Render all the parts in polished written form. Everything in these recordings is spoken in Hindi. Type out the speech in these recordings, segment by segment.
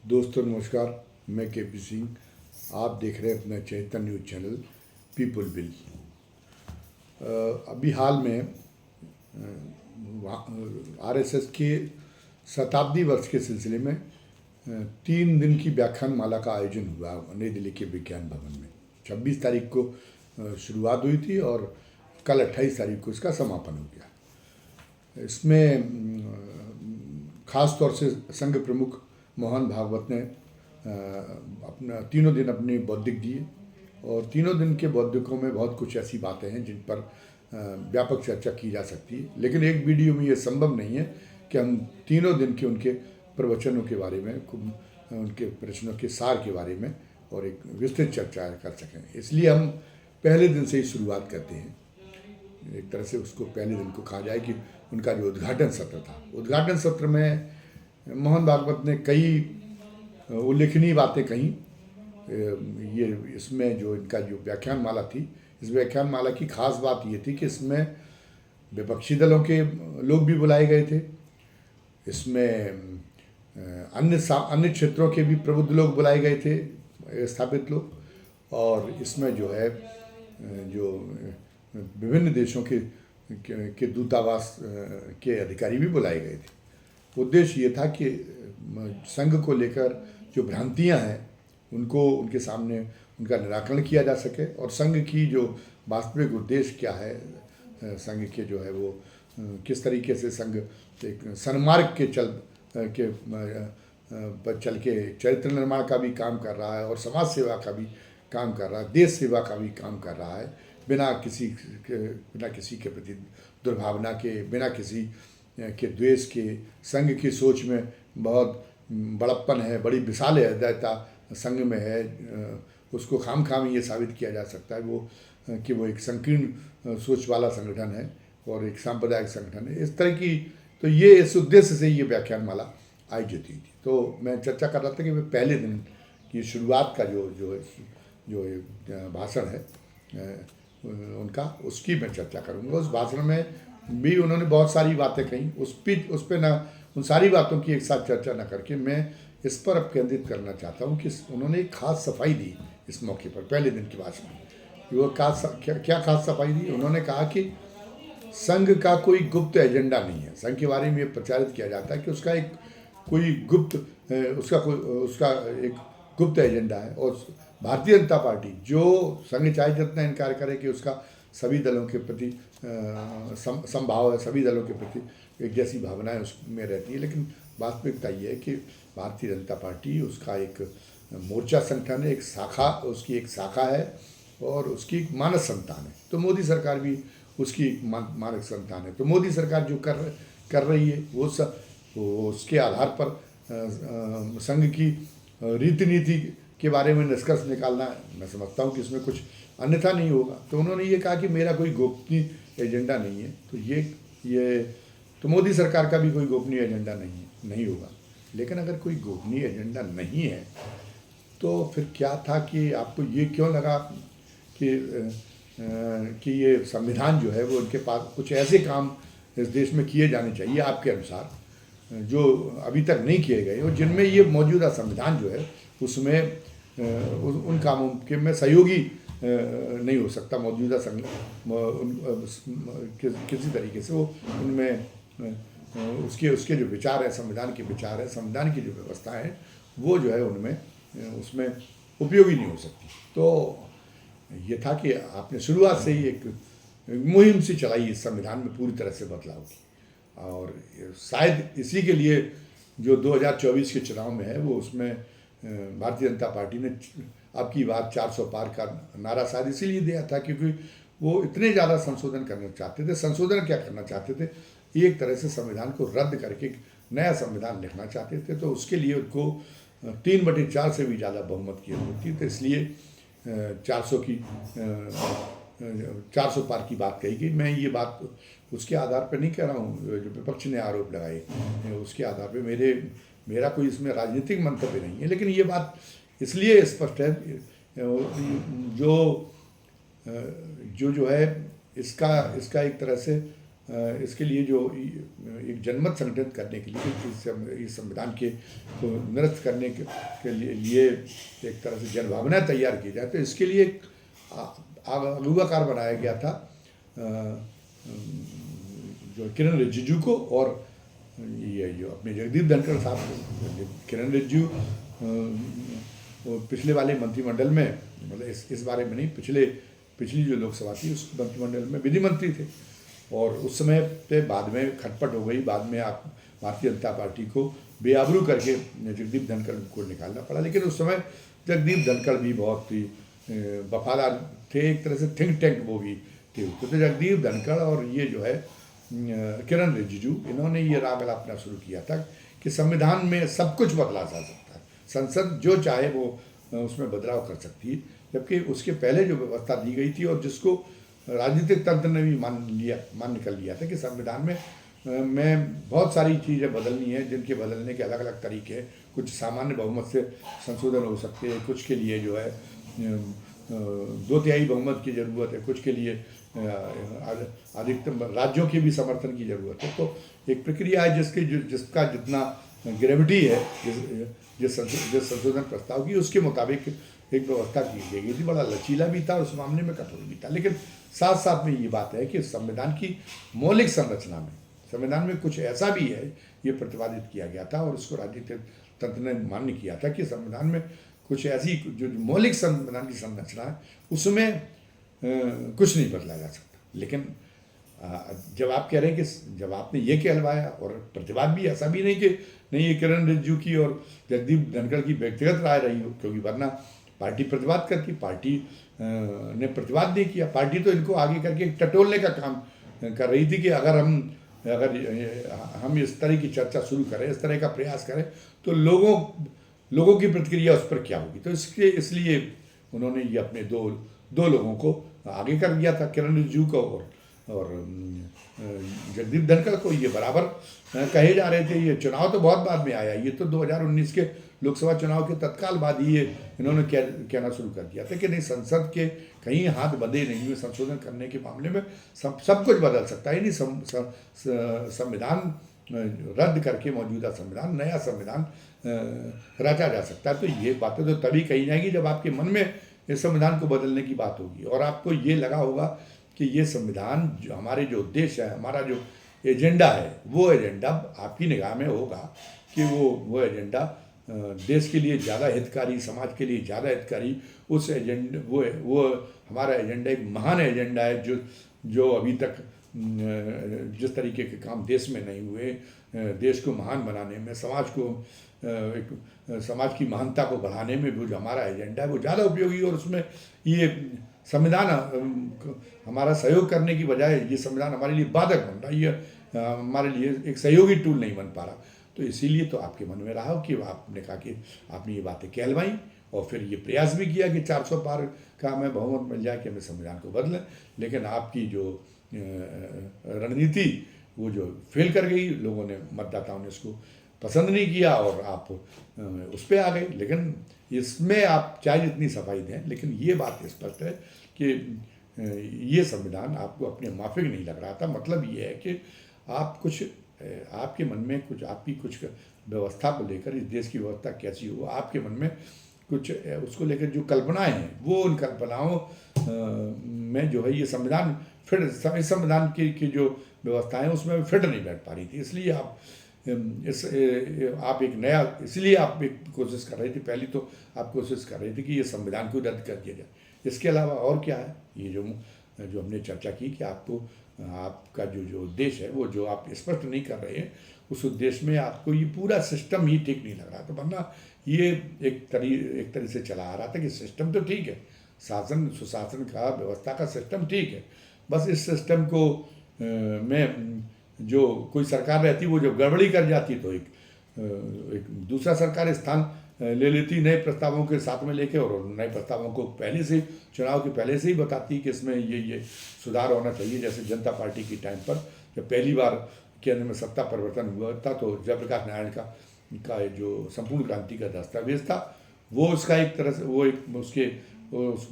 दोस्तों नमस्कार, मैं केपी सिंह। आप देख रहे हैं अपना चैतन्य न्यूज चैनल पीपुल बिल। अभी हाल में आरएसएस के शताब्दी वर्ष के सिलसिले में 3 दिन की व्याख्यान माला का आयोजन हुआ नई दिल्ली के विज्ञान भवन में। 26 तारीख को शुरुआत हुई थी और कल 28 तारीख को इसका समापन हो गया। इसमें खास तौर से संघ प्रमुख मोहन भागवत ने अपना 3 दिन अपने बौद्धिक दिए और 3 दिन के बौद्धिकों में बहुत कुछ ऐसी बातें हैं जिन पर व्यापक चर्चा की जा सकती है, लेकिन एक वीडियो में ये संभव नहीं है कि हम 3 दिन के उनके प्रवचनों के बारे में, उनके प्रश्नों के सार के बारे में और एक विस्तृत चर्चा कर सकें। इसलिए हम पहले दिन से ही शुरुआत करते हैं। एक तरह से उसको पहले दिन को कहा जाए कि उनका जो उद्घाटन सत्र था, उद्घाटन सत्र में मोहन भागवत ने कई उल्लेखनीय बातें कही। ये इसमें जो इनका जो व्याख्यान माला थी, इस व्याख्यान माला की खास बात ये थी कि इसमें विपक्षी दलों के लोग भी बुलाए गए थे। इसमें अन्य क्षेत्रों के भी प्रबुद्ध लोग बुलाए गए थे, स्थापित लोग, और इसमें जो है जो विभिन्न देशों के दूतावास के अधिकारी भी बुलाए गए थे। उद्देश्य ये था कि संघ को लेकर जो भ्रांतियां हैं उनको उनके सामने उनका निराकरण किया जा सके और संघ की जो वास्तविक उद्देश्य क्या है, संघ के जो है वो किस तरीके से संघ एक सन्मार्ग के पर चल के चरित्र निर्माण का भी काम कर रहा है और समाज सेवा का भी काम कर रहा है, देश सेवा का भी काम कर रहा है, बिना किसी के प्रति दुर्भावना के, बिना किसी के द्वेष के। संघ की सोच में बहुत बड़प्पन है, बड़ी विशाल हृदयता संघ में है। उसको खाम ये साबित किया जा सकता है कि वो एक संकीर्ण सोच वाला संगठन है और एक सांप्रदायिक संगठन है। इस तरह की तो ये इस उद्देश्य से ये व्याख्यान माला आयोजित हुई थी। तो मैं चर्चा कर रहा था कि पहले दिन की शुरुआत का जो भाषण है उनका, उसकी मैं चर्चा करूँगा। उस भाषण में भी उन्होंने बहुत सारी बातें कही। उस पर ना उन सारी बातों की एक साथ चर्चा न करके मैं इस पर अब केंद्रित करना चाहता हूँ कि उन्होंने एक खास सफाई दी इस मौके पर। पहले दिन के भाषण में वो क्या खास सफाई दी? उन्होंने कहा कि संघ का कोई गुप्त एजेंडा नहीं है। संघ के बारे में ये प्रचारित किया जाता है कि उसका एक गुप्त एजेंडा है और भारतीय जनता पार्टी जो संघ चाहे जितना इनकार करे कि उसका सभी दलों के प्रति संभाव है, सभी दलों के प्रति एक जैसी भावनाएं उसमें रहती है, लेकिन वास्तविकता ये है कि भारतीय जनता पार्टी उसका एक मोर्चा संगठन है, एक शाखा, उसकी एक शाखा है और उसकी एक मानस संतान है। तो मोदी सरकार भी उसकी एक मानस संतान है। तो मोदी सरकार जो कर रही है वो उसके आधार पर संघ की रीति नीति के बारे में निष्कर्ष निकालना, मैं समझता हूँ कि इसमें कुछ अन्यथा नहीं होगा। तो उन्होंने ये कहा कि मेरा कोई गोपनीय एजेंडा नहीं है। तो मोदी सरकार का भी कोई गोपनीय एजेंडा नहीं होगा। लेकिन अगर कोई गोपनीय एजेंडा नहीं है तो फिर क्या था कि आपको ये क्यों लगा कि ये संविधान जो है वो उनके पास कुछ ऐसे काम इस देश में किए जाने चाहिए आपके अनुसार जो अभी तक नहीं किए गए और जिनमें ये मौजूदा संविधान जो है उसमें उन कामों के में सहयोगी नहीं हो सकता। मौजूदा किसी तरीके से वो उनमें उसके जो विचार है, संविधान के विचार है, संविधान की जो व्यवस्था है वो जो है उनमें उसमें उपयोगी नहीं हो सकती। तो ये था कि आपने शुरुआत से ही एक मुहिम सी चलाई इस संविधान में पूरी तरह से बदलाव की और शायद इसी के लिए जो 2024 के चुनाव में है वो उसमें भारतीय जनता पार्टी ने अब की बार 400 पार का नारा शायद इसीलिए दिया था क्योंकि वो इतने ज़्यादा संशोधन करना चाहते थे। संशोधन क्या करना चाहते थे? एक तरह से संविधान को रद्द करके नया संविधान लिखना चाहते थे। तो उसके लिए उनको 3/4 से भी ज़्यादा बहुमत की जरूरत थी। तो इसलिए 400 पार की बात कही गई। मैं ये बात उसके आधार पर नहीं कह रहा हूँ जो विपक्ष ने आरोप लगाए, उसके आधार पर मेरा कोई इसमें राजनीतिक मंतव्य नहीं है, लेकिन ये बात इसलिए स्पष्ट है जो है इसका एक तरह से इसके लिए जो एक जनमत संगठित करने के लिए इस संविधान के को निरस्त करने के लिए एक तरह से जनभावना तैयार की जाए, तो इसके लिए अगुवाकार बनाया गया था जो किरण रिजिजू को, और ये जो अपने जगदीप धनखड़ साहब को। किरण रिजिजू पिछले वाले मंत्रिमंडल में, मतलब इस बारे में नहीं, पिछली जो लोकसभा थी उस मंत्रिमंडल में विधि मंत्री थे, और उस समय पे बाद में खटपट हो गई, बाद में आप भारतीय जनता पार्टी को बेआबरू करके जगदीप धनखड़ को निकालना पड़ा। लेकिन उस समय जगदीप धनखड़ भी बहुत ही वफादार थे, एक तरह से थिंक टैंक वो भी थे। तो जगदीप धनखड़ और ये जो है किरण रिजिजू, इन्होंने ये राग अलापना शुरू किया था कि संविधान में सब कुछ बदला जा सकता है, संसद जो चाहे वो उसमें बदलाव कर सकती है, जबकि उसके पहले जो व्यवस्था दी गई थी और जिसको राजनीतिक तंत्र ने भी मान कर लिया था कि संविधान में बहुत सारी चीज़ें बदलनी है, जिनके बदलने के अलग अलग तरीके हैं। कुछ सामान्य बहुमत से संशोधन हो सकते हैं, कुछ के लिए जो है 2/3 बहुमत की ज़रूरत है, कुछ के लिए अधिकतम राज्यों के भी समर्थन की ज़रूरत है। तो एक प्रक्रिया है जिसका जितना ग्रेविटी है जिस संशोधन प्रस्ताव की, उसके मुताबिक एक व्यवस्था की गई थी। बड़ा लचीला भी था और उस मामले में कठोर भी था। लेकिन साथ साथ में ये बात है कि संविधान की मौलिक संरचना में, संविधान में कुछ ऐसा भी है, ये प्रतिपादित किया गया था और उसको राजनीतिक तंत्र ने मान्य किया था कि संविधान में कुछ ऐसी जो मौलिक संविधान की संरचना है उसमें कुछ नहीं बदला जा सकता। लेकिन जब आप कह रहे हैं कि जब आपने ये कहलवाया, और प्रतिवाद भी ऐसा भी नहीं कि नहीं ये किरण रिजिजू की और जगदीप धनखड़ की व्यक्तिगत राय रही हो, क्योंकि वरना पार्टी प्रतिवाद करती, पार्टी ने प्रतिवाद नहीं किया। पार्टी तो इनको आगे करके टटोलने का काम कर रही थी कि अगर हम इस तरह की चर्चा शुरू करें, इस तरह का प्रयास करें, तो लोगों की प्रतिक्रिया उस पर क्या होगी। तो इसलिए उन्होंने ये अपने दो लोगों को आगे कर दिया था, किरण रिजिजू को और जगदीप धनखड़ को। ये बराबर कहे जा रहे थे। ये चुनाव तो बहुत बाद में आया, ये तो 2019 के लोकसभा चुनाव के तत्काल बाद ही ये इन्होंने कहना शुरू कर दिया था कि नहीं, संसद के कहीं हाथ बंधे नहीं हुए, संशोधन करने के मामले में सब कुछ बदल सकता है। नहीं, संविधान रद्द करके मौजूदा संविधान, नया संविधान रचा जा सकता है। तो ये बातें तो तभी कही जाएंगी जब आपके मन में इस संविधान को बदलने की बात होगी, और आपको ये लगा होगा कि ये संविधान जो हमारे जो उद्देश्य है, हमारा जो एजेंडा है, वो एजेंडा आपकी निगाह में होगा कि वो एजेंडा देश के लिए ज़्यादा हितकारी, समाज के लिए ज़्यादा हितकारी, उस एजेंडा वो हमारा एजेंडा एक महान एजेंडा है जो अभी तक जिस तरीके के काम देश में नहीं हुए, देश को महान बनाने में, समाज की महानता को बढ़ाने में वो जो हमारा एजेंडा है वो ज़्यादा उपयोगी, और उसमें ये संविधान हमारा सहयोग करने की बजाय ये संविधान हमारे लिए बाधक बन रहा है, ये हमारे लिए एक सहयोगी टूल नहीं बन पा रहा। तो इसीलिए तो आपके मन में रहा हो कि आपने कहा कि आपने ये बातें कहलवाई, और फिर ये प्रयास भी किया कि 400 पार का हमें बहुमत मिल जाए कि हमें संविधान को बदलें। लेकिन आपकी जो रणनीति वो जो फेल कर गई, लोगों ने, मतदाताओं ने उसको पसंद नहीं किया और आप उस पर आ गए। लेकिन इसमें आप चाहे जितनी सफाई दें, लेकिन ये बात स्पष्ट है कि ये संविधान आपको अपने माफिक नहीं लग रहा था। मतलब ये है कि आपके मन में आपकी कुछ व्यवस्था को लेकर, इस देश की व्यवस्था कैसी हो, आपके मन में कुछ उसको लेकर जो कल्पनाएं हैं, वो उन कल्पनाओं में जो है ये संविधान इस संविधान की जो व्यवस्थाएं उसमें फिट नहीं बैठ पा रही थी। इसलिए आप एक कोशिश कर रहे थे। पहली तो आप कोशिश कर रहे थे कि ये संविधान को रद्द कर दिया जाए। इसके अलावा और क्या है, ये जो हमने चर्चा की कि आपका जो उद्देश्य है, वो जो आप स्पष्ट नहीं कर रहे हैं, उस उद्देश्य में आपको ये पूरा सिस्टम ही ठीक नहीं लग रहा था। वरना ये एक तरह से चला आ रहा था कि सिस्टम तो ठीक है, सुशासन का, व्यवस्था का सिस्टम ठीक है, बस इस सिस्टम को में जो कोई सरकार रहती, वो जब गड़बड़ी कर जाती तो एक दूसरा सरकार स्थान ले लेती, नए प्रस्तावों के साथ में लेके, और नए प्रस्तावों को चुनाव के पहले से ही बताती कि इसमें ये सुधार होना चाहिए। जैसे जनता पार्टी की टाइम पर जब पहली बार केंद्र में सत्ता परिवर्तन हुआ था, तो जयप्रकाश नारायण का जो संपूर्ण क्रांति का दस्तावेज था, वो उसका एक तरह से उसके उस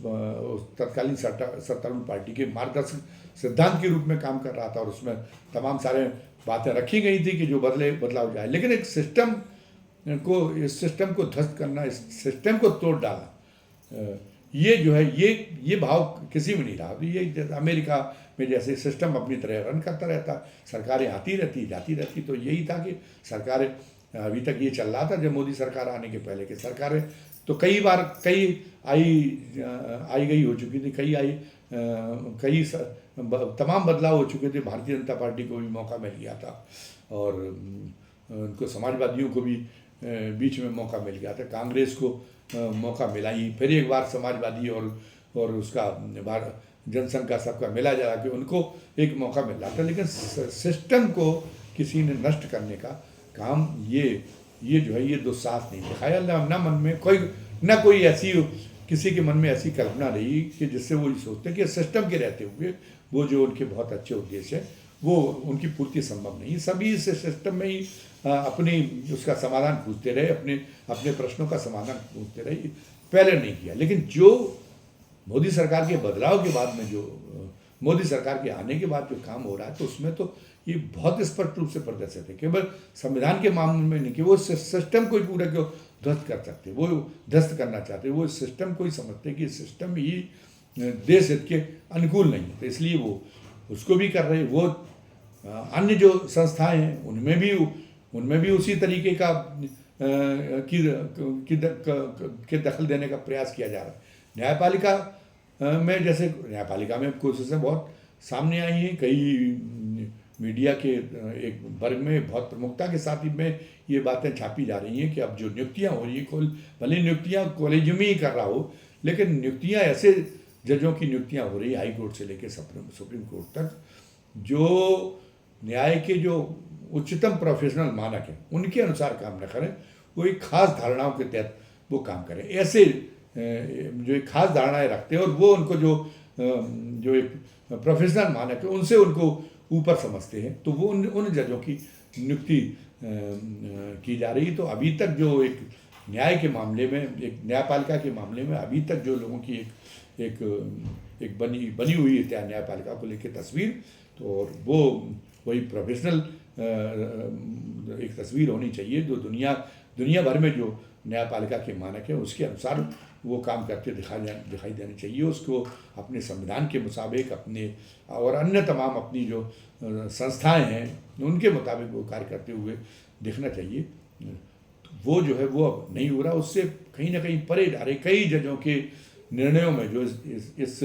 तत्कालीन सत्तारूढ़ पार्टी के मार्गदर्शक सिद्धांत के रूप में काम कर रहा था, और उसमें तमाम सारे बातें रखी गई थी कि जो बदलाव जाए। लेकिन एक सिस्टम इस सिस्टम को ध्वस्त करना, इस सिस्टम को तोड़ डालना, ये जो है ये भाव किसी में नहीं रहा। ये अमेरिका में जैसे सिस्टम अपनी तरह रन करता रहता, सरकारें आती रहती जाती रहती, तो यही था कि सरकारें अभी तक ये चल रहा था जब मोदी सरकार आने के पहले की सरकारें तो कई बार आई गई हो चुकी थी, तमाम बदलाव हो चुके थे। भारतीय जनता पार्टी को भी मौका मिल गया था, और उनको समाजवादियों को भी बीच में मौका मिल गया था, कांग्रेस को मौका मिला ही, फिर एक बार समाजवादी और उसका जनसंघ का सबका मिला जा कि उनको एक मौका मिल रहा था। लेकिन सिस्टम को किसी ने नष्ट करने का काम ये जो है ये दुस्साहस नहीं दिखाया। न मन में कोई ऐसी किसी के मन में ऐसी कल्पना रही कि जिससे वो ये सोचते कि सिस्टम के रहते हुए वो जो उनके बहुत अच्छे उद्देश्य है वो उनकी पूर्ति संभव नहीं। सभी इस सिस्टम में ही अपनी उसका समाधान पूछते रहे, अपने प्रश्नों का समाधान पूछते रहे, पहले नहीं किया। लेकिन जो मोदी सरकार के बदलाव के बाद में, जो मोदी सरकार के आने के बाद जो काम हो रहा है, तो उसमें तो ये बहुत स्पष्ट रूप से प्रदर्शित है। केवल संविधान के मामले में नहीं कि वो सिस्टम को ही पूरा क्यों ध्वस्त कर सकते, वो ध्वस्त करना चाहते, वो सिस्टम को ही समझते कि सिस्टम ही देश हित के अनुकूल नहीं है, तो इसलिए वो उसको भी कर रहे। वो अन्य जो संस्थाएं हैं उनमें भी उसी तरीके का की दखल देने का प्रयास किया जा रहा है। न्यायपालिका में कोशिशें बहुत सामने आई हैं, कई मीडिया के एक वर्ग में बहुत प्रमुखता के साथ में ये बातें छापी जा रही हैं कि अब जो नियुक्तियां हो रही हैं, भले नियुक्तियां कॉलेजियम ही कर रहा हो, लेकिन नियुक्तियां ऐसे जजों की नियुक्तियां हो रही हाई कोर्ट से लेकर सुप्रीम कोर्ट तक, जो न्याय के जो उच्चतम प्रोफेशनल मानक हैं उनके अनुसार काम न करें, वो एक खास धारणाओं के तहत वो काम करें। ऐसे जो एक खास धारणाएं रखते हैं और वो उनको जो एक प्रोफेशनल मानक है उनसे उनको ऊपर समझते हैं, तो वो उन जजों की नियुक्ति की जा रही। तो अभी तक जो एक न्याय के मामले में, एक न्यायपालिका के मामले में अभी तक जो लोगों की एक बनी हुई है न्यायपालिका को लेकर तस्वीर, तो वो वही प्रोफेशनल एक तस्वीर होनी चाहिए जो दुनिया भर में जो न्यायपालिका के मानक है उसके अनुसार वो काम करते दिखाई देने चाहिए। उसको अपने संविधान के मुताबिक अपने और अन्य तमाम अपनी जो संस्थाएं हैं उनके मुताबिक वो कार्य करते हुए दिखना चाहिए। तो वो जो है वो अब नहीं हो रहा, उससे कहीं ना कहीं परे जा रहे। कई जजों के निर्णयों में जो इस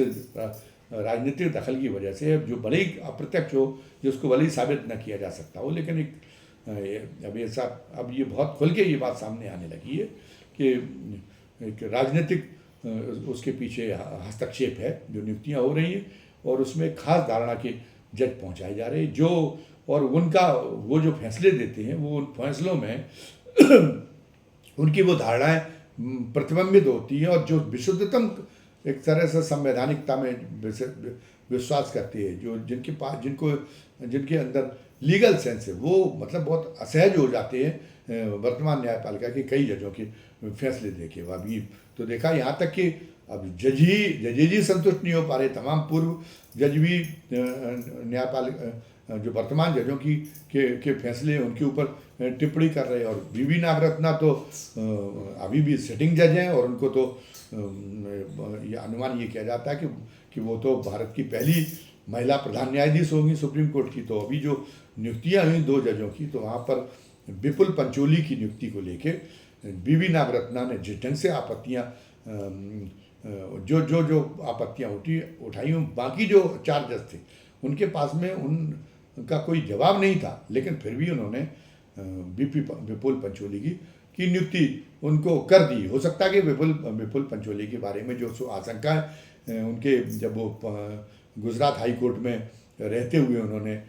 राजनीतिक दखल की वजह से जो भले ही अप्रत्यक्ष हो, जिसको भले ही साबित न किया जा सकता हो, लेकिन अब ये बहुत खुल के ये बात सामने आने लगी है कि एक राजनीतिक उसके पीछे हस्तक्षेप है, जो नियुक्तियां हो रही हैं और उसमें खास धारणा के जज पहुंचाए जा रहे हैं, जो और उनका वो जो फैसले देते हैं वो उन फैसलों में उनकी वो धारणाएं प्रतिबिंबित होती हैं, और जो विशुद्धतम एक तरह से संवैधानिकता में विश्वास करती है, जो जिनके अंदर लीगल सेंस है, वो मतलब बहुत असहज हो जाते हैं वर्तमान न्यायपालिका के कई जजों के फैसले देखे। अभी तो देखा यहाँ तक कि अब जज संतुष्ट नहीं हो पा रहे, तमाम पूर्व जज भी न्यायपालिका जो वर्तमान जजों के फैसले उनके ऊपर टिप्पणी कर रहे हैं। और वी नागरत्ना तो अभी भी सिटिंग जज हैं, और उनको तो ये अनुमान ये किया जाता है कि वो तो भारत की पहली महिला प्रधान न्यायाधीश होंगी सुप्रीम कोर्ट की। तो अभी जो नियुक्तियां हुई 2 जजों की, तो वहाँ पर विपुल पंचोली की नियुक्ति को लेके वी नागरत्ना ने जिस ढंग से आपत्तियाँ जो आपत्तियाँ उठाई, बाकी जो 4 जज थे उनके पास में उनका कोई जवाब नहीं था, लेकिन फिर भी उन्होंने विपुल पंचोली की नियुक्ति उनको कर दी। हो सकता है कि विपुल पंचोली के बारे में जो आशंका है उनके, जब वो गुजरात हाई कोर्ट में रहते हुए उन्होंने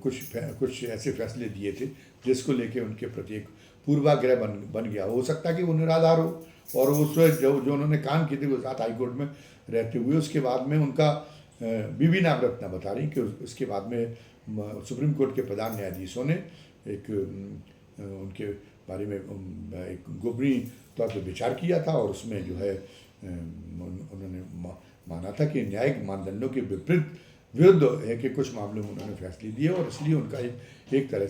कुछ ऐसे फैसले दिए थे जिसको लेके उनके प्रति एक पूर्वाग्रह बन गया। हो सकता है कि वो निराधार हो, और उस जो उन्होंने काम किए थे गुजरात हाई कोर्ट में रहते हुए, उसके बाद में उनका वी नागरत्ना बता रही कि उसके बाद में सुप्रीम कोर्ट के प्रधान न्यायाधीशों ने एक उनके बारे में एक गोपनीय तौर पर विचार किया था, और उसमें जो है उन्होंने माना था कि न्यायिक मानदंडों के विरुद्ध है कि कुछ मामलों में उन्होंने फैसले दिए और इसलिए उनका एक तरह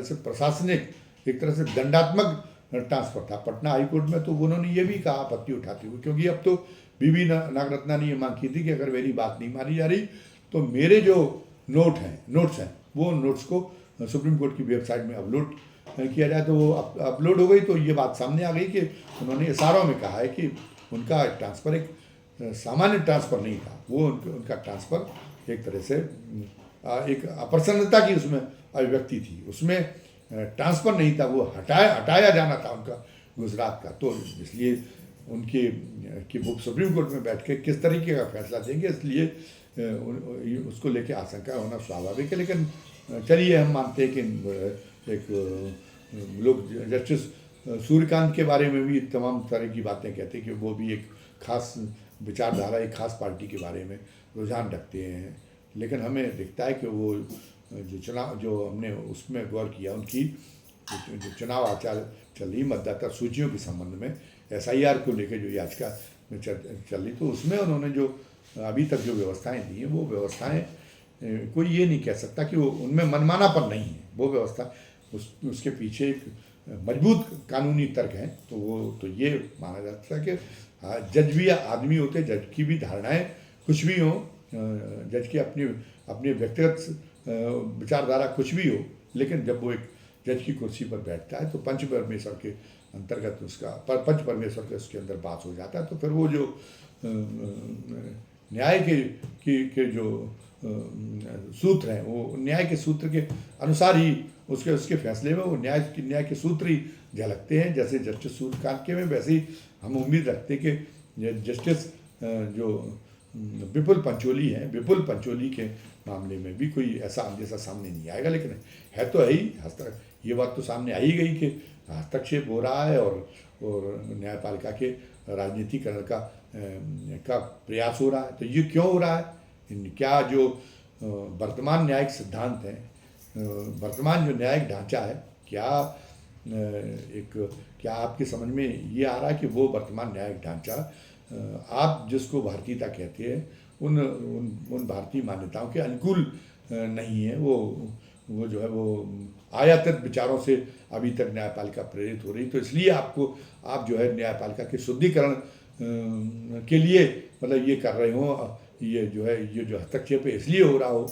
से प्रशासनिक, एक तरह से दंडात्मक ट्रांसफर था पटना हाई कोर्ट में। तो उन्होंने ये भी कहा आपत्ति उठाते हुए, क्योंकि अब तो बीबी नागरत्ना ने ये मांग की थी कि अगर मेरी बात नहीं मानी जा रही तो मेरे जो नोट्स हैं वो नोट्स को सुप्रीम कोर्ट की वेबसाइट में अपलोड किया जाए। तो वो अपलोड हो गई तो ये बात सामने आ गई कि उन्होंने इशारों में कहा है कि उनका ट्रांसफ़र एक सामान्य ट्रांसफ़र नहीं था, वो उनका ट्रांसफ़र एक तरह से एक अप्रसन्नता की उसमें अभिव्यक्ति थी, उसमें ट्रांसफ़र नहीं था, वो हटाया जाना था उनका गुजरात का। तो इसलिए उनके कि वो सुप्रीम कोर्ट में बैठ के किस तरीके का फैसला देंगे, इसलिए उसको लेके आशंका होना स्वाभाविक है। लेकिन चलिए हम मानते हैं कि एक लोग जस्टिस सूर्यकांत के बारे में भी तमाम तरह की बातें कहते हैं कि वो भी एक खास विचारधारा, एक खास पार्टी के बारे में रुझान रखते हैं। लेकिन हमें दिखता है कि वो जो हमने उसमें गौर किया, उनकी जो चुनाव आचार चल रही मतदाता सूचियों के संबंध में SIR को लेकर जो याचिका में चल रही, तो उसमें उन्होंने जो अभी तक जो व्यवस्थाएं दी हैं वो व्यवस्थाएं कोई ये नहीं कह सकता कि वो उनमें मनमानापन नहीं है। वो व्यवस्था उसके पीछे एक मजबूत कानूनी तर्क हैं। तो वो तो ये माना जाता है कि जज भी आदमी होते, जज की भी धारणाएं कुछ भी हों, जज की अपनी व्यक्तिगत विचारधारा कुछ भी हो, लेकिन जब वो एक जज की कुर्सी पर बैठता है तो पंच परमेश्वर के अंतर्गत पंच परमेश्वर के उसके अंदर बात हो जाता है। तो फिर वो जो न्याय के जो सूत्र हैं, वो न्याय के सूत्र के अनुसार ही उसके फैसले में वो न्याय के सूत्र ही झलकते हैं। जैसे जस्टिस सूर्यकांत के में, वैसे ही हम उम्मीद रखते हैं कि जस्टिस जो विपुल पंचोली के मामले में भी कोई ऐसा अंदेशा सामने नहीं आएगा। लेकिन है तो है ही, ये बात तो सामने आ ही गई कि हस्तक्षेप हो रहा है और न्यायपालिका के राजनीतिकरण का प्रयास हो रहा है। तो ये क्यों हो रहा है? क्या जो वर्तमान न्यायिक सिद्धांत हैं, वर्तमान जो न्यायिक ढांचा है, क्या आपकी समझ में ये आ रहा है कि वो वर्तमान न्यायिक ढांचा आप जिसको भारतीयता कहते हैं उन भारतीय मान्यताओं के अनुकूल नहीं है? वो जो है वो आयातित विचारों से अभी तक न्यायपालिका प्रेरित हो रही। तो इसलिए आप जो है न्यायपालिका के शुद्धिकरण के लिए मतलब ये कर रहे हो, ये जो हस्तक्षेप है इसलिए हो रहा हो,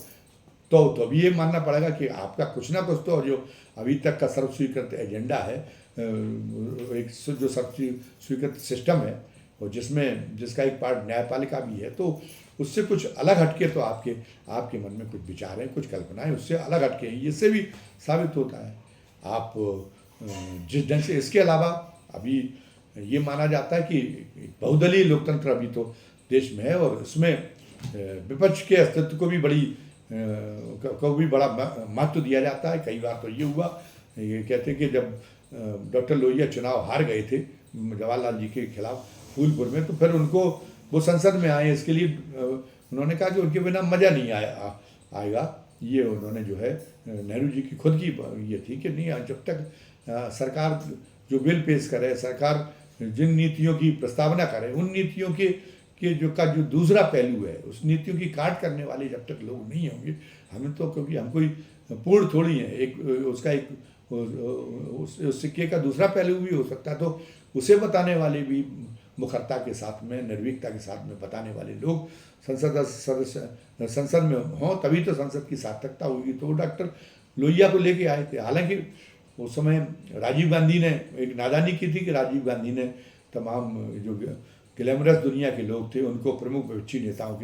तो अब ये मानना पड़ेगा कि आपका कुछ ना कुछ तो जो अभी तक का सर्वस्वीकृत एजेंडा है, एक जो सर्वस्वीकृत सिस्टम है और जिसका एक पार्ट न्यायपालिका भी है, तो उससे कुछ अलग हटके तो आपके मन में कुछ विचार हैं, कुछ कल्पनाएं उससे अलग हटके हैं। इससे भी साबित होता है आप जिस ढंग से, इसके अलावा अभी ये माना जाता है कि बहुदलीय लोकतंत्र अभी तो देश में है और इसमें विपक्ष के अस्तित्व को भी बड़ा महत्व दिया जाता है। कई बार तो ये हुआ, ये कहते हैं कि जब डॉक्टर लोहिया चुनाव हार गए थे जवाहरलाल जी के खिलाफ फूलपुर में, तो फिर उनको वो संसद में आए, इसके लिए उन्होंने कहा कि उनके बिना मज़ा नहीं आएगा। ये उन्होंने जो है नेहरू जी की खुद की ये थी कि नहीं, जब तक सरकार जो बिल पेश करे, सरकार जिन नीतियों की प्रस्तावना करे, उन नीतियों के जो दूसरा पहलू है, उस नीतियों की काट करने वाले जब तक लोग नहीं होंगे, हमें तो, क्योंकि हम कोई पूर्ण थोड़ी है, उस सिक्के का दूसरा पहलू भी हो सकता है, तो उसे बताने वाले भी मुखरता के साथ में, निर्भीकता के साथ में बताने वाले लोग संसद में हों, तभी तो संसद की सार्थकता होगी। तो वो डॉक्टर लोहिया को लेके आए थे। हालांकि उस समय राजीव गांधी ने एक नादानी की थी कि राजीव गांधी ने तमाम जो ग्लैमरस दुनिया के लोग थे उनको प्रमुख विपक्षी नेताओं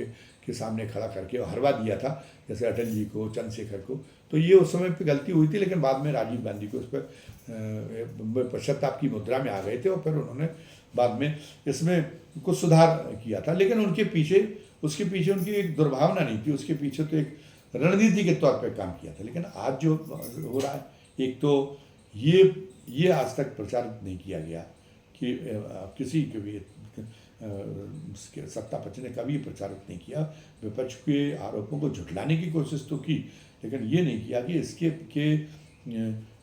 के सामने खड़ा करके हरवा दिया था, जैसे अटल जी को, चंद्रशेखर को। तो ये उस समय पे गलती हुई थी, लेकिन बाद में राजीव गांधी को उस पर पश्चाताप की मुद्रा में आ गए थे और फिर उन्होंने बाद में इसमें कुछ सुधार किया था। लेकिन उसके पीछे उनकी एक दुर्भावना नहीं थी, उसके पीछे तो एक रणनीति के तौर पर काम किया था। लेकिन आज जो हो रहा है, एक तो ये आज तक प्रचारित नहीं किया गया कि किसी के भी सत्ता पक्ष ने कभी प्रचारित नहीं किया, विपक्ष के आरोपों को झुठलाने की कोशिश तो की, लेकिन ये नहीं किया कि इसके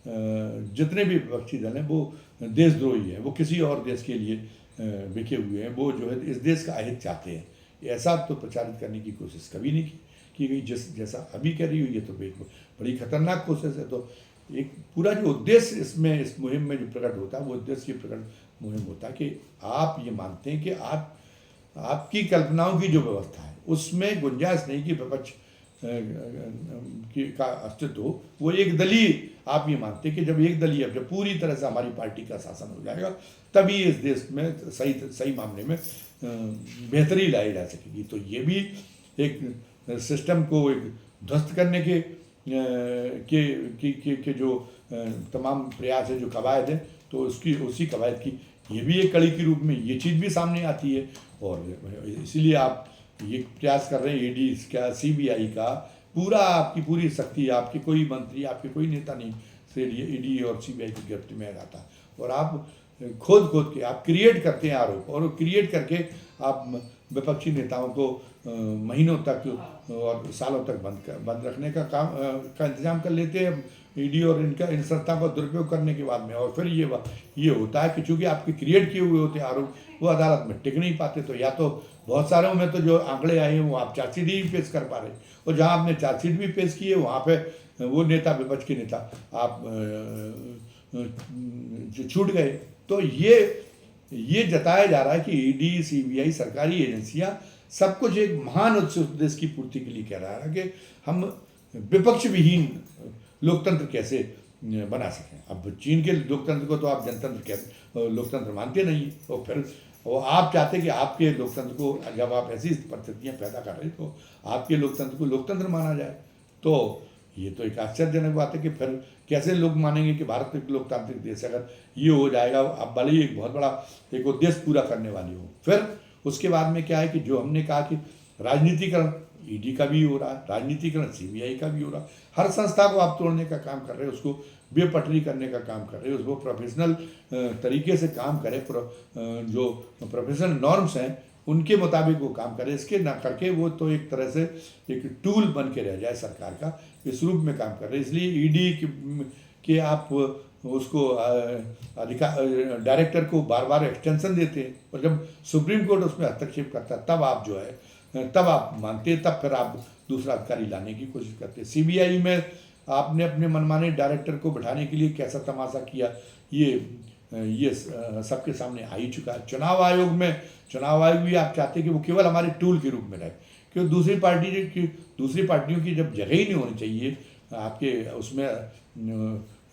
जितने भी विपक्षी दल हैं वो देशद्रोही हैं, वो किसी और देश के लिए बिके हुए हैं, वो जो है इस देश का अहित चाहते हैं। ऐसा तो प्रचारित करने की कोशिश कभी नहीं की गई जैसा अभी कर रही हो। ये तो एक बड़ी खतरनाक कोशिश है। तो एक पूरा जो उद्देश्य इसमें इस मुहिम में जो प्रकट होता है, वो उद्देश्य प्रकट मुहिम होता है कि आप ये मानते हैं कि आपकी कल्पनाओं की जो व्यवस्था है उसमें गुंजाइश नहीं कि विपक्ष का अस्तित्व हो। वो एक दलीय, आप ये मानते हैं कि जब एक दलीय, जब पूरी तरह से हमारी पार्टी का शासन हो जाएगा तभी इस देश में सही मामले में बेहतरी लाई जा सकेगी। तो ये भी एक सिस्टम को एक ध्वस्त करने के जो तमाम प्रयास है, जो कवायद है, तो उसी कवायद की ये भी एक कड़ी के रूप में ये चीज़ भी सामने आती है। और इसीलिए आप ये प्रयास कर रहे हैं ईडी का, सीबीआई का, आपकी पूरी शक्ति, आपके कोई मंत्री, आपके कोई नेता नहीं से ईडी और सीबीआई की गिरफ्त में आता, और आप खोद के आप क्रिएट करते हैं आरोप, और क्रिएट करके आप विपक्षी नेताओं को महीनों तक और सालों तक बंद रखने का इंतजाम कर लेते हैं ईडी और इन संस्थाओं का दुरुपयोग करने के बाद में। और फिर ये होता है कि चूंकि आपके क्रिएट किए हुए होते हैं आरोप, वो अदालत में टिक नहीं पाते। तो या तो बहुत सारों में तो जो आंकड़े आए हैं वो आप चार्जशीट ही पेश कर पा रहे, और जहाँ आपने चार्जशीट भी पेश की है वहाँ पे वो नेता, विपक्ष के नेता, आप छूट गए। तो ये जताया जा रहा है कि ईडी, सीबीआई, सरकारी एजेंसियां सब कुछ एक महान उद्देश्य की पूर्ति के लिए कह रहा है कि हम विपक्ष विहीन लोकतंत्र कैसे बना सकें। अब चीन के लोकतंत्र को तो आप लोकतंत्र मानते नहीं, और फिर आप चाहते हैं कि आपके लोकतंत्र को, जब आप ऐसी परिस्थितियां पैदा कर रहे तो आपके लोकतंत्र को लोकतंत्र माना जाए। तो ये तो एक आश्चर्यजनक बात है कि फिर कैसे लोग मानेंगे कि भारत एक लोकतांत्रिक देश है, अगर ये हो जाएगा। अब भले ही एक बहुत बड़ा एक उद्देश्य पूरा करने वाली हो। फिर उसके बाद में क्या है कि जो हमने कहा कि राजनीतिकरण ईडी का भी हो रहा है, राजनीतिकरण सीबीआई का भी हो रहा है। हर संस्था को आप तोड़ने का काम कर रहे हैं, उसको बेपटरी करने का काम कर रहे हैं, उसको प्रोफेशनल तरीके से काम करें, जो प्रोफेशनल नॉर्म्स हैं उनके मुताबिक वो काम करे। इसके ना करके वो तो एक तरह से एक टूल बन के रह जाए सरकार का, इस रूप में काम कर रहे हैं। इसलिए ईडी के आप उसको डायरेक्टर को बार बार एक्सटेंशन देते हैं, और जब सुप्रीम कोर्ट उसमें हस्तक्षेप करता है तब आप जो है तब आप मानते हैं, तब फिर आप दूसरा अधिकारी लाने की कोशिश करते हैं। सीबीआई में आपने अपने मनमाने डायरेक्टर को बैठाने के लिए कैसा तमाशा किया, ये सबके सामने आ ही चुका है। चुनाव आयोग भी आप चाहते हैं कि वो केवल हमारे टूल के रूप में रहे, क्योंकि दूसरी पार्टियों की जब जगह ही नहीं होनी चाहिए आपके उसमें,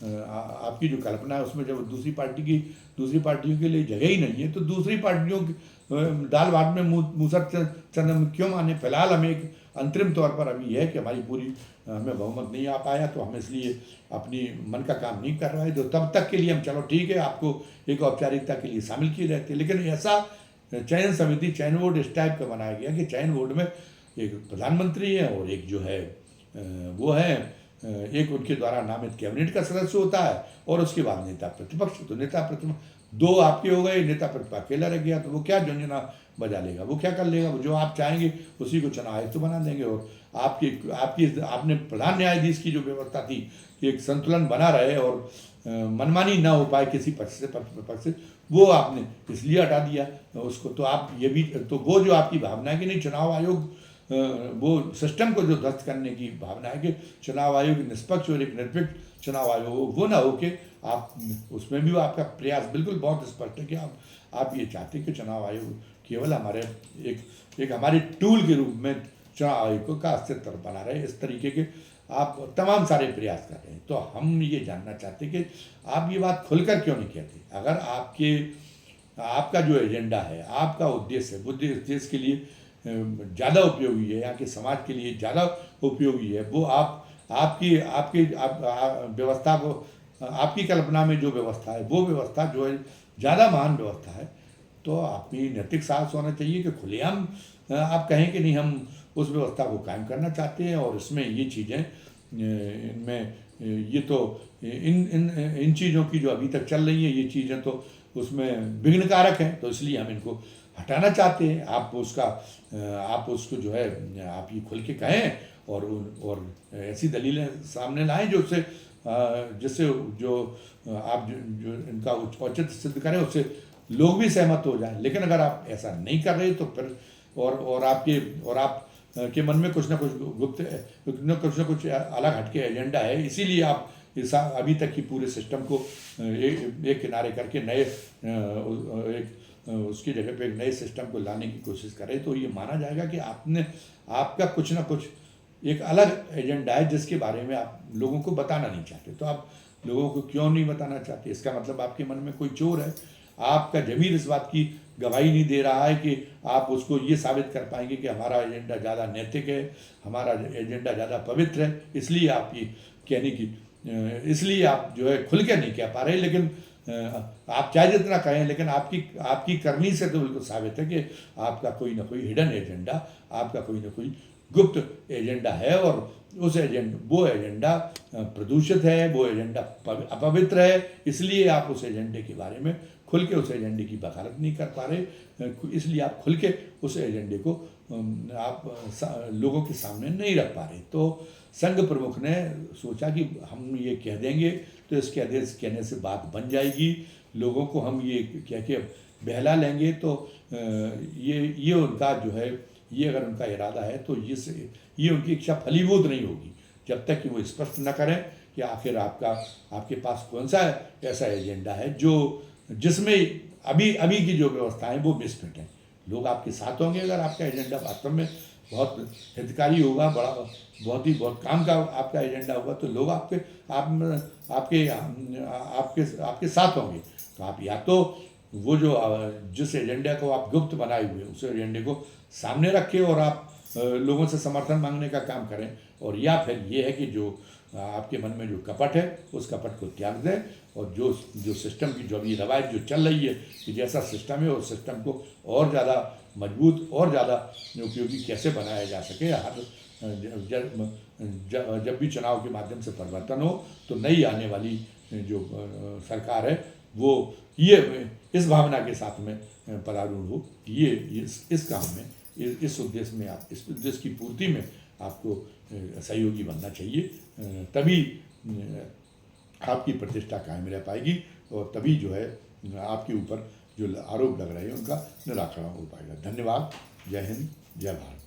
आपकी जो कल्पना है उसमें जब दूसरी पार्टियों के लिए जगह ही नहीं है, तो दूसरी पार्टियों दाल भात में मूसर चंद क्यों माने। फिलहाल हमें एक अंतरिम तौर पर अभी है कि हमें बहुमत नहीं आ पाया, तो हम इसलिए अपनी मन का काम नहीं कर रहे हैं। तो तब तक के लिए हम चलो ठीक है, आपको एक औपचारिकता के लिए शामिल किए जाते हैं। लेकिन ऐसा चयन समिति, चयन बोर्ड इस टाइप का बनाया गया कि चयन बोर्ड में एक प्रधानमंत्री है और एक जो है वो है एक उनके द्वारा नामित कैबिनेट का सदस्य होता है, और उसके बाद नेता प्रतिपक्ष। तो नेता प्रतिपक्ष दो आपके हो गए, नेता प्रतिपक्ष अकेला रह गया, तो वो क्या झंझना बजा लेगा, वो क्या कर लेगा। वो जो आप चाहेंगे उसी को चुनाव आयुक्त बना देंगे। और आपने प्रधान न्यायाधीश की जो व्यवस्था थी कि एक संतुलन बना रहे और मनमानी ना हो पाए किसी पक्ष से, वो आपने इसलिए हटा दिया उसको। तो आप ये भी, तो वो जो आपकी भावना है कि नहीं चुनाव आयोग, वो सिस्टम को जो ध्वस्त करने की भावना है कि चुनाव आयोग निष्पक्ष और एक निरपेक्ष चुनाव आयोग हो, वो ना हो कि आप उसमें भी आपका प्रयास बिल्कुल बहुत स्पष्ट है कि आप ये चाहते हैं कि चुनाव आयोग केवल हमारे एक हमारे टूल के रूप में चुनाव आयोग का अस्तित्व बना रहे। इस तरीके के आप तमाम सारे प्रयास कर रहे हैं। तो हम ये जानना चाहते हैं कि आप ये बात खुलकर क्यों नहीं कहते। अगर आपका जो एजेंडा है, आपका उद्देश्य है, वो देश के लिए ज़्यादा उपयोगी है, यहाँ के समाज के लिए ज़्यादा उपयोगी है, वो आपकी व्यवस्था को, आपकी कल्पना में जो व्यवस्था है वो व्यवस्था जो है ज़्यादा महान व्यवस्था है, तो आपकी नैतिक साहस होना चाहिए कि खुलेआम आप कहें कि नहीं हम उस व्यवस्था को कायम करना चाहते हैं, और इसमें ये चीज़ें इनमें ये तो इन चीज़ों की जो अभी तक चल रही है, ये चीज़ें तो उसमें विघ्न कारक हैं, तो इसलिए हम इनको हटाना चाहते हैं। आप उसको जो है आप ये खुल के कहें और ऐसी दलीलें सामने लाएं जो उससे जिससे जो आप जो इनका औचित्य सिद्ध करें उससे लोग भी सहमत हो जाएं। लेकिन अगर आप ऐसा नहीं कर रहे तो फिर और आप के मन में कुछ ना कुछ गुप्त कुछ ना कुछ अलग हटके एजेंडा है, इसीलिए आप इस अभी तक की पूरे सिस्टम को एक किनारे करके नए उसकी जगह पे एक नए सिस्टम को लाने की कोशिश करें, तो ये माना जाएगा कि आपका कुछ ना कुछ एक अलग एजेंडा है जिसके बारे में आप लोगों को बताना नहीं चाहते। तो आप लोगों को क्यों नहीं बताना चाहते? इसका मतलब आपके मन में कोई चोर है। आपका ज़मीर इस बात की गवाही नहीं दे रहा है कि आप उसको ये साबित कर पाएंगे कि हमारा एजेंडा ज़्यादा नैतिक है, हमारा एजेंडा ज़्यादा पवित्र है, इसलिए आप ये कहने की इसलिए आप जो है खुल के नहीं कह पा रहे। लेकिन आप चाहे जितना कहें, लेकिन आपकी करनी से तो बिल्कुल साबित है कि आपका कोई ना कोई हिडन एजेंडा, आपका कोई ना कोई गुप्त एजेंडा है, और वो एजेंडा प्रदूषित है, वो एजेंडा अपवित्र है। इसलिए आप उस एजेंडे के बारे में खुल के उस एजेंडे की वकालत नहीं कर पा रहे, इसलिए आप खुल के उस एजेंडे को आप लोगों के सामने नहीं रख पा रहे। तो संघ प्रमुख ने सोचा कि हम ये कह देंगे तो इसके आदेश कहने से बात बन जाएगी, लोगों को हम ये कह के बहला लेंगे, तो ये उनका जो है, ये अगर उनका इरादा है तो ये उनकी इच्छा फलीभूत नहीं होगी जब तक कि वो स्पष्ट न करें कि आखिर आपके पास कौन सा ऐसा एजेंडा है जिसमें अभी की जो व्यवस्था है वो मिसफिट है। लोग आपके साथ होंगे अगर आपका एजेंडा वास्तव में बहुत हितकारी होगा, बहुत काम का आपका एजेंडा होगा, तो लोग आपके साथ होंगे। तो आप या तो वो जिस एजेंडा को आप गुप्त बनाए हुए उस एजेंडे को सामने रखें और आप लोगों से समर्थन मांगने का काम करें, और या फिर ये है कि जो आपके मन में जो कपट है उस कपट को त्याग दें, और जो सिस्टम की जो अभी रवायत जो चल रही है कि जैसा सिस्टम है उस सिस्टम को और ज़्यादा मजबूत और ज़्यादा उपयोगी कैसे बनाया जा सके। जब भी चुनाव के माध्यम से परिवर्तन हो तो नई आने वाली जो सरकार है वो ये इस भावना के साथ में परारूढ़ हो, ये इस काम में, इस उद्देश्य में, इस उद्देश्य की पूर्ति में आपको सहयोगी बनना चाहिए। तभी आपकी प्रतिष्ठा कायम रह पाएगी, और तभी जो है आपके ऊपर जो आरोप लग रहे हैं उनका निराकरण हो पाएगा। धन्यवाद। जय हिंद, जय भारत।